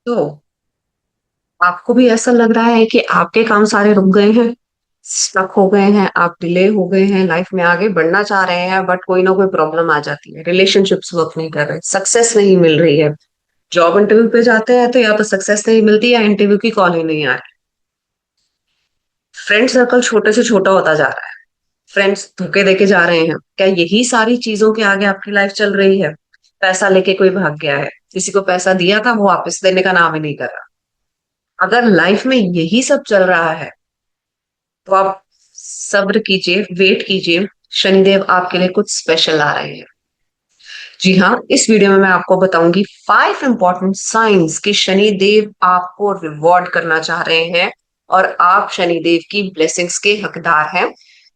तो आपको भी ऐसा लग रहा है कि आपके काम सारे रुक गए हैं, स्टक हो गए हैं, आप डिले हो गए हैं, लाइफ में आगे बढ़ना चाह रहे हैं बट कोई ना कोई प्रॉब्लम आ जाती है, रिलेशनशिप्स वर्क नहीं कर रहे, सक्सेस नहीं मिल रही है, जॉब इंटरव्यू पे जाते हैं तो या तो सक्सेस नहीं मिलती या इंटरव्यू की कॉल ही नहीं आ रही, फ्रेंड सर्कल छोटे से छोटा होता जा रहा है, फ्रेंड्स धोखे देके जा रहे हैं, क्या यही सारी चीजों के आगे आपकी लाइफ चल रही है? पैसा लेके कोई भाग गया है, किसी को पैसा दिया था वो वापस देने का नाम ही नहीं कर रहा। अगर लाइफ में यही सब चल रहा है तो आप सब्र कीजिए, वेट कीजिए, शनिदेव आपके लिए कुछ स्पेशल ला रहे हैं। जी हाँ, इस वीडियो में मैं आपको बताऊंगी 5 इंपॉर्टेंट साइंस कि शनिदेव आपको रिवॉर्ड करना चाह रहे हैं और आप शनिदेव की ब्लेसिंग्स के हकदार हैं।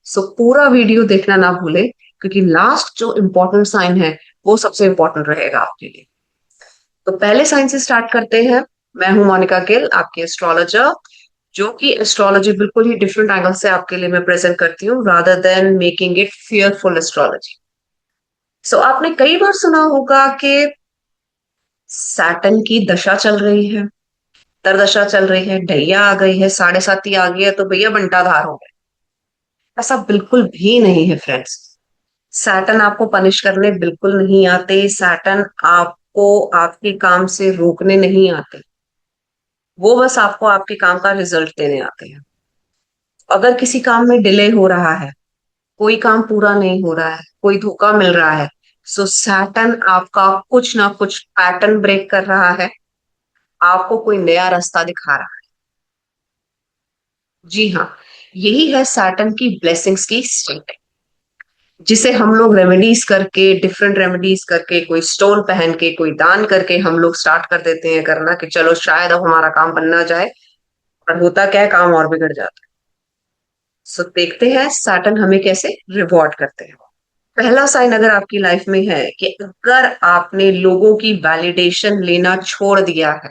सो पूरा वीडियो देखना ना भूले, क्योंकि लास्ट जो इम्पोर्टेंट साइन है वो सबसे इम्पोर्टेंट रहेगा आपके लिए। तो पहले साइन से स्टार्ट करते हैं। मैं हूं मोनिका गिल, आपकी एस्ट्रोलॉजर, जो कि एस्ट्रोलॉजी बिल्कुल ही डिफरेंट एंगल से आपके लिए मैं प्रेजेंट करती हूँ, rather than making it fearful astrology. So आपने कई बार सुना होगा कि सैटर्न की दशा चल रही है, अंतरदशा चल रही है, ढैया आ गई है, साढ़े साती आ गई है तो भैया बंटाधार हो गए। ऐसा बिल्कुल भी नहीं है फ्रेंड्स। सैटर्न आपको पनिश करने बिल्कुल नहीं आते, सैटर्न आपको आपके काम से रोकने नहीं आते, वो बस आपको आपके काम का रिजल्ट देने आते हैं। अगर किसी काम में डिले हो रहा है, कोई काम पूरा नहीं हो रहा है, कोई धोखा मिल रहा है, सो सैटर्न आपका कुछ ना कुछ पैटर्न ब्रेक कर रहा है, आपको कोई नया रास्ता दिखा रहा है। जी हाँ, यही है सैटर्न की ब्लेसिंग्स की स्टेट, जिसे हम लोग रेमेडीज करके, डिफरेंट रेमेडीज करके, कोई स्टोन पहन के, कोई दान करके हम लोग स्टार्ट कर देते हैं करना कि चलो शायद अब हमारा काम बनना जाए, पर होता क्या है, काम और बिगड़ जाता है। सो देखते हैं सैटर्न हमें कैसे रिवॉर्ड करते हैं। पहला साइन अगर आपकी लाइफ में है कि अगर आपने लोगों की वैलिडेशन लेना छोड़ दिया है,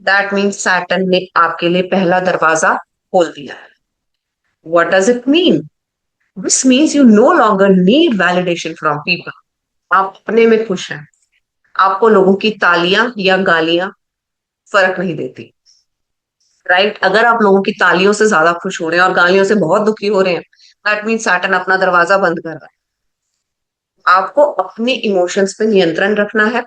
दैट मीन्स सैटर्न ने आपके लिए पहला दरवाजा खोल दिया है। What does it mean? This means you know longer need validation from people. आप अपने में खुश हैं, आपको लोगों की तालियां या गालियां फर्क नहीं देती। राइट? अगर आप लोगों की तालियों से ज्यादा खुश हो रहे हैं और गालियों से बहुत दुखी हो रहे हैं, दैट मीन्स सैटर्न अपना दरवाजा बंद कर रहा है। आपको अपने इमोशंस पे नियंत्रण रखना है।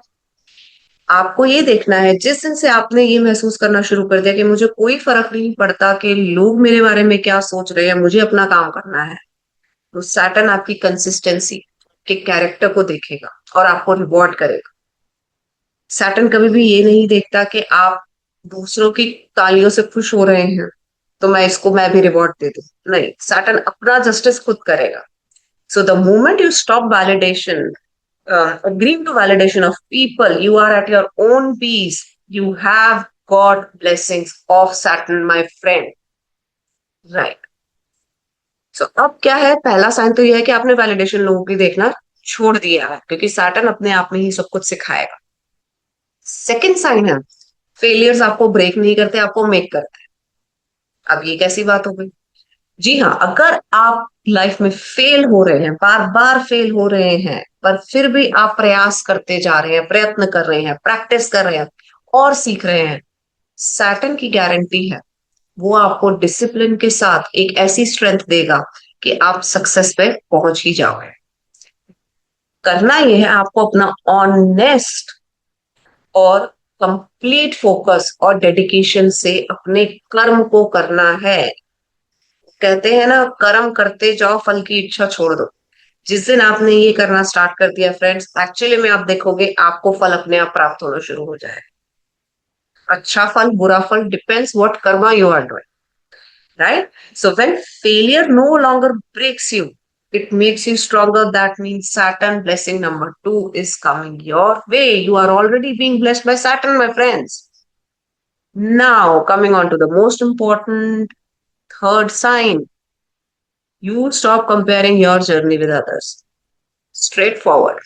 आपको ये देखना है, जिस दिन से आपने ये महसूस करना शुरू कर दिया कि मुझे कोई फर्क नहीं पड़ता कि लोग मेरे बारे में क्या सोच रहे हैं, मुझे अपना काम करना है, तो सैटर्न आपकी कंसिस्टेंसी के कैरेक्टर को देखेगा और आपको रिवॉर्ड करेगा। सैटर्न कभी भी ये नहीं देखता कि आप दूसरों की तालियों से खुश हो रहे हैं तो मैं भी रिवॉर्ड दे दूं। नहीं, सैटर्न अपना जस्टिस खुद करेगा। So the moment you stop validation, agreeing to validation of people, you are at your own peace. You have got blessings of Saturn, my friend. Right. सो अब क्या है, पहला साइन तो यह है कि आपने वैलिडेशन लोगों की देखना छोड़ दिया है, क्योंकि सैटर्न अपने आप में ही सब कुछ सिखाएगा। सेकंड साइन है, फेलियर्स आपको ब्रेक नहीं करते, आपको मेक करते हैं। अब ये कैसी बात हो गई? जी हाँ, अगर आप लाइफ में फेल हो रहे हैं, बार बार फेल हो रहे हैं, पर फिर भी आप प्रयास करते जा रहे हैं, प्रयत्न कर रहे हैं, प्रैक्टिस कर रहे हैं और सीख रहे हैं, सैटर्न की गारंटी है वो आपको डिसिप्लिन के साथ एक ऐसी स्ट्रेंथ देगा कि आप सक्सेस पे पहुंच ही जाओगे। करना यह है, आपको अपना ऑनेस्ट और कंप्लीट फोकस और डेडिकेशन से अपने कर्म को करना है। कहते हैं ना, कर्म करते जाओ, फल की इच्छा छोड़ दो। जिस दिन आपने ये करना स्टार्ट कर दिया फ्रेंड्स, एक्चुअली में आप देखोगे आपको फल अपने आप प्राप्त होना शुरू हो जाए। अच्छा फल, बुरा फल, depends what karma you are doing. Right? So when failure no longer breaks you, it makes you stronger. That means Saturn blessing number 2 is coming your way. You are already being blessed by Saturn, my friends. Now coming on to the most important third sign, you stop comparing your journey with others. Straightforward.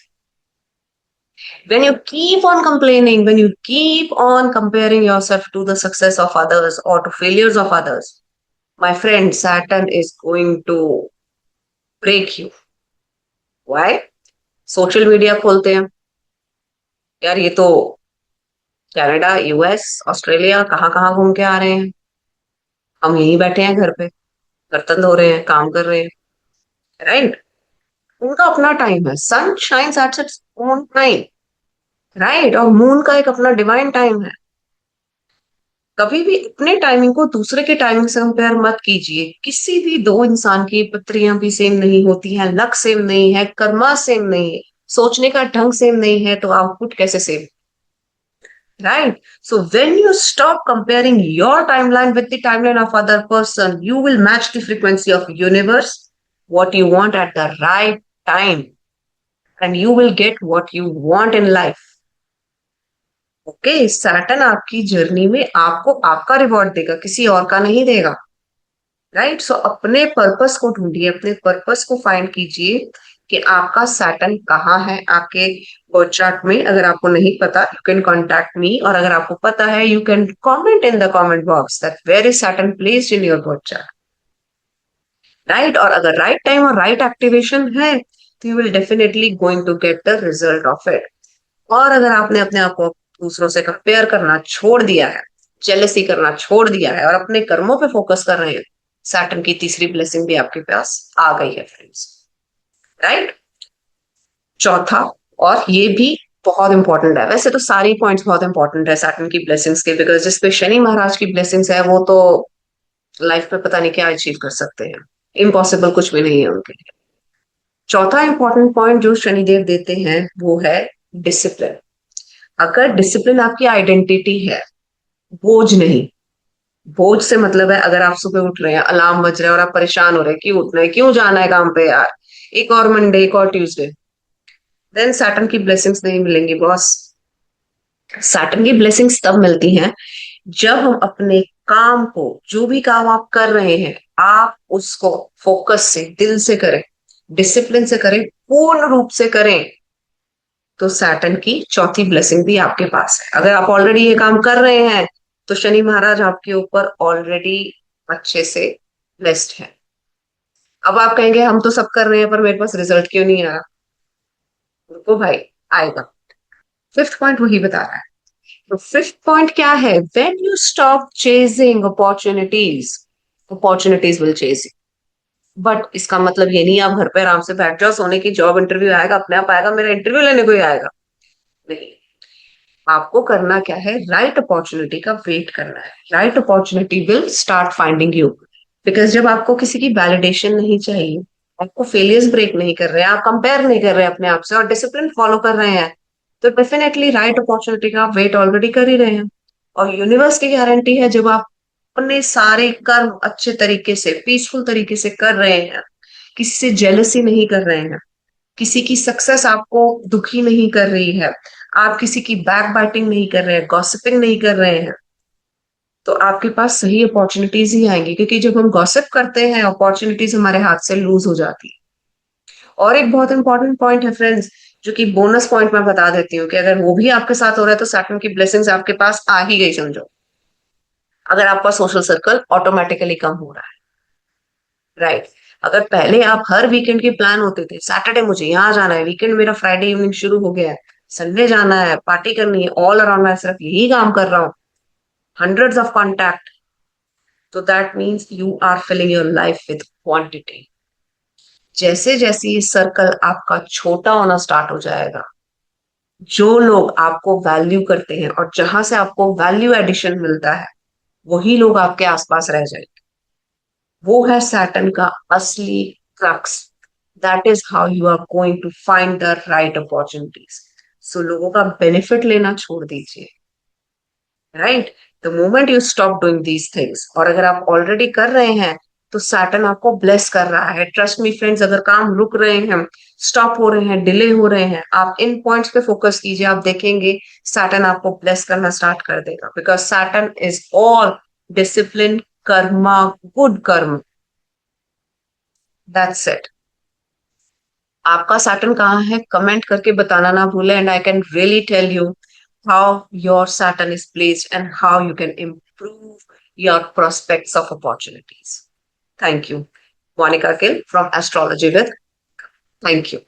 When you keep on complaining, when you keep on comparing yourself to the success of others or to failures of others, my friend, Saturn is going to break you. Why? Social media खोलते हैं, यार ये तो Canada, US, Australia, कहाँ कहाँ घूम के आ रहे हैं। हम यहीं बैठे हैं घर पे, बर्तन धो रहे हैं, काम कर रहे हैं, राइट। उनका अपना टाइम है, sun shines at its own time, right. और मून का एक अपना डिवाइन टाइम है। कभी भी अपने टाइमिंग को दूसरे के टाइमिंग से कंपेयर मत कीजिए। किसी भी दो इंसान की पत्रियां भी सेम नहीं होती हैं, लक सेम नहीं है, कर्मा सेम नहीं है, सोचने का ढंग सेम नहीं है, तो आउटपुट कैसे same, right? So when you stop comparing your timeline with the timeline of other person, you will match the frequency of universe, what you want at the right time, and you will get what you want in life. Okay, Saturn आपकी journey में आपको आपका reward देगा, किसी और का नहीं देगा, राइट। सो अपने पर्पस को ढूंढिए, अपने पर्पस को फाइंड कीजिए कि आपका सैटर्न कहाँ है आपके बर्थ चार्ट में। अगर आपको नहीं पता, यू कैन कॉन्टैक्ट मी, और अगर आपको पता है, you can comment in the comment box that where is Saturn placed in your birth chart, right. और अगर राइट टाइम और राइट एक्टिवेशन है, तो you will definitely going to get the result of it. और अगर आपने अपने आप को दूसरों से कंपेयर करना छोड़ दिया है, जेलसी करना छोड़ दिया है, और अपने कर्मों पे फोकस कर रहे हैं, सैटर्न की तीसरी ब्लेसिंग भी आपके पास आ गई है फ्रेंड्स, राइट। चौथा, और ये भी बहुत इंपॉर्टेंट है, वैसे तो सारी पॉइंट्स बहुत इंपॉर्टेंट है सैटर्न की ब्लेसिंग्स के, बिकॉज जिसपे शनि महाराज की ब्लेसिंग्स है वो तो लाइफ में पता नहीं क्या अचीव कर सकते हैं, इम्पॉसिबल कुछ भी नहीं है उनके लिए। चौथा इंपॉर्टेंट पॉइंट जो शनिदेव देते हैं वो है डिसिप्लिन। अगर डिसिप्लिन आपकी आइडेंटिटी है, बोझ नहीं। बोझ से मतलब है, अगर आप सुबह उठ रहे हैं, अलार्म बज रहा है और आप परेशान हो रहे हैं, क्यों उठना है, क्यों जाना है काम पे यार, एक और मंडे, एक और ट्यूसडे, देन सैटर्न की ब्लेसिंग्स नहीं मिलेंगी बॉस। सैटर्न की ब्लेसिंग्स तब मिलती हैं जब हम अपने काम को, जो भी काम आप कर रहे हैं, आप उसको फोकस से, दिल से करें, डिसिप्लिन से करें, पूर्ण रूप से करें, तो सैटर्न की चौथी ब्लेसिंग भी आपके पास है। अगर आप ऑलरेडी ये काम कर रहे हैं, तो शनि महाराज आपके ऊपर ऑलरेडी अच्छे से ब्लेस्ड है। अब आप कहेंगे हम तो सब कर रहे हैं पर मेरे पास रिजल्ट क्यों नहीं आ रहा, रुको भाई, आएगा। फिफ्थ पॉइंट वही बता रहा है। तो फिफ्थ पॉइंट क्या है, when you stop chasing opportunities, opportunities will chase you. But इसका मतलब ये नहीं आप घर पे आराम से बैठ जाओ, सोने की, जॉब इंटरव्यू आएगा अपने आप आएगा, मेरा इंटरव्यू लेने को ही आएगा, नहीं। आपको करना क्या है, राइट अपॉर्चुनिटी का वेट करना है, right opportunity will start finding you. Because जब आपको किसी की वैलिडेशन नहीं चाहिए, आपको फेलियर्स ब्रेक नहीं कर रहे हैं, आप कंपेयर नहीं कर रहे हैं अपने आप से, और डिसिप्लिन फॉलो कर रहे हैं, तो डेफिनेटली राइट अपॉर्चुनिटी का आप वेट ऑलरेडी कर ही रहे हैं। और यूनिवर्स की गारंटी है, जब आप अपने सारे कर्म अच्छे तरीके से, पीसफुल तरीके से कर रहे हैं, किसी से जेलसी नहीं कर रहे हैं, किसी की सक्सेस आपको दुखी नहीं कर रही है, आप किसी की बैक बाइटिंग नहीं कर रहे हैं, गॉसिपिंग नहीं कर रहे हैं, तो आपके पास सही अपॉर्चुनिटीज ही आएंगी। क्योंकि जब हम गॉसिप करते हैं, अपॉर्चुनिटीज हमारे हाथ से लूज हो जाती है। और एक बहुत इंपॉर्टेंट पॉइंट है फ्रेंड्स, जो कि बोनस पॉइंट मैं बता देती हूँ, कि अगर वो भी आपके साथ हो रहा है, तो सैटर्न की ब्लेसिंग्स आपके पास आ ही गई समझो। अगर आपका सोशल सर्कल ऑटोमेटिकली कम हो रहा है, राइट। अगर पहले आप हर वीकेंड के प्लान होते थे, सैटरडे मुझे यहाँ जाना है, वीकेंड मेरा फ्राइडे इवनिंग शुरू हो गया है, संडे जाना है, पार्टी करनी है, ऑल अराउंड मैं सिर्फ यही काम कर रहा हूँ, हंड्रेड्स ऑफ कॉन्टैक्ट, तो that means you are filling your life with quantity. जैसे जैसे ये सर्कल आपका छोटा होना स्टार्ट हो जाएगा, जो लोग आपको वैल्यू करते हैं और जहां से आपको वैल्यू एडिशन मिलता है, वही लोग आपके आसपास रह जाएंगे। वो है सैटर्न का असली crux. That is how you are going to find the right opportunities. So लोगों का बेनिफिट लेना छोड़ दीजिए, right. The moment you stop doing these things, और अगर आप ऑलरेडी कर रहे हैं, तो सैटर्न आपको ब्लेस कर रहा है। ट्रस्ट मी फ्रेंड्स, अगर काम रुक रहे हैं, स्टॉप हो रहे हैं, डिले हो रहे हैं, आप इन पॉइंट्स पे फोकस कीजिए, आप देखेंगे सैटर्न आपको ब्लेस करना स्टार्ट कर देगा। Because Saturn is all discipline, karma, good karma, that's it. आपका सैटर्न कहाँ है, कमेंट करके बताना ना भूले, and I can really tell you how your Saturn is placed and how you can improve your prospects of opportunities. Thank you. Monica Gill from Astrology with. Thank you.